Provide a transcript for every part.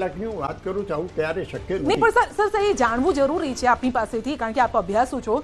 લાખની હું વાત કરું છું ત્યારે શક્ય નહીં પણ સર એ જાણવું જરૂરી છે આપની પાસેથી કારણ કે આપ અભ્યાસુ છો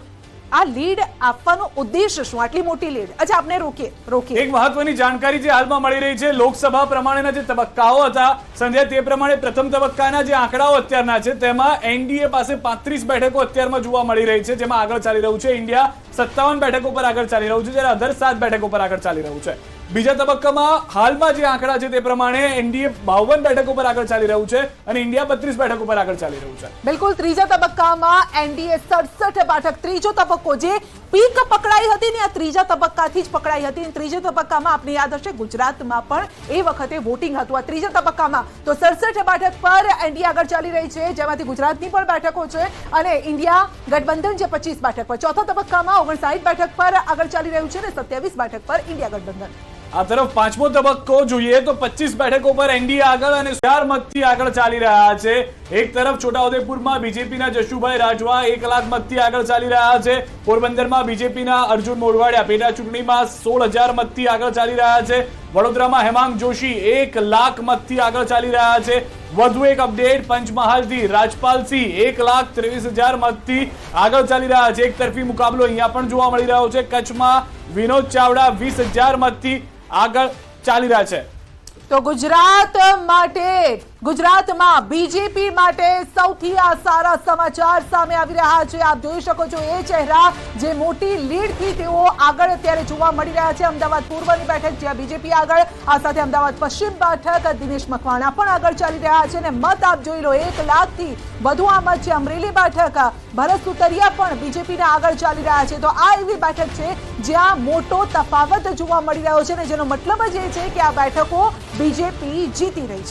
આ લીડ આપવાનો ઉદ્દેશ શું આટલી મોટી લીડ અચ્છા આપને રોકીએ એક મહત્વની જાણકારી જે હાલમાં મળી રહી છે લોકસભા પ્રમાણેના જે તબક્કાઓ હતા સંજય તે પ્રમાણે પ્રથમ તબક્કાના જે આંકડાઓ અત્યારના છે તેમાં એનડીએ પાસે 35 બેઠકો અત્યારમાં જોવા મળી રહી છે જેમાં આગળ ચાલી રહ્યું છે ઇન્ડિયા 57 બેઠકો પર આગળ ચાલી રહ્યું છે જ્યારે અધર 7 બેઠકો પર આગળ ચાલી રહ્યું છે બીજા તબક્કામાં હાલમાં જે આંકડા છે તે પ્રમાણે એનડીએ 52 બેઠકો પર આગળ ચાલી રહ્યું છે અને ઇન્ડિયા 32 બેઠકો પર આગળ ચાલી રહ્યું છે બિલકુલ ત્રીજા તબક્કામાં એનડીએ 67 બેઠક ત્રીજો તબક્કો જે પીક પકડાઈ હતી ને આ ત્રીજા તબક્કાથી જ પકડાઈ હતી અને ત્રીજા તબક્કામાં આપને યાદ હશે ગુજરાતમાં પણ એ વખતે વોટિંગ હતું આ ત્રીજા તબક્કામાં તો 67 બેઠક પર એનડીએ આગળ ચાલી રહી છે જેમાંથી ગુજરાતની પણ બેઠકો છે અને ઇન્ડિયા ગઠબંધન છે 25 બેઠક પર ચોથા તબક્કામાં 59 બેઠક પર આગળ ચાલી રહ્યું છે અને 27 બેઠક પર ઇન્ડિયા ગઠબંધન આ તરફ પાંચમો તબક્કો જોઈએ તો 25 બેઠકો પર એનડીએ આગળ અને 4 મતથી આગળ ચાલી રહ્યા છે એક તરફ છોટાઉદેપુરમાં બીજેપીના જશુભાઈ રાજવા 1 લાખ મતથી આગળ ચાલી રહ્યા છે પોરબંદરમાં બીજેપીના અર્જુન મોઢવાડિયા પેટા ચૂંટણીમાં 16,000 મતથી આગળ ચાલી રહ્યા છે વડોદરામાં હેમાંગ જોશી 1 લાખ મતથી આગળ ચાલી રહ્યા છે વધુ એક અપડેટ પંચમહાલથી રાજપાલસિંહ 1,23,000 મતથી આગળ ચાલી રહ્યા છે એક તરફી મુકાબલો અહીંયા પણ જોવા મળી રહ્યો છે કચ્છમાં વિનોદ ચાવડા 20,000 મતથી આગળ ચાલી રહ્યા છે તો ગુજરાતમાં બીજેપી માટે સૌથી આ સારા સમાચાર સામે આવી રહ્યા છે આપ જોઈ શકો છો એ ચહેરા જે મોટી લીડથી તેઓ આગળ અત્યારે જોવા મળી રહ્યા છે અમદાવાદ પૂર્વની બેઠક જ્યાં બીજેપી આગળ આ સાથે અમદાવાદ પશ્ચિમ બેઠક દિનેશ મકવાણા પણ આગળ ચાલી રહ્યા છે અને મત આપ જોઈ લો 1 લાખથી વધુ આ મત છે અમરેલી બેઠક ભરત સુતરિયા પણ બીજેપીના આગળ ચાલી રહ્યા છે તો આ એવી બેઠક છે જ્યાં મોટો તફાવત જોવા મળી રહ્યો છે અને જેનો મતલબ જ એ છે કે આ બેઠકો બીજેપી જીતી રહી છે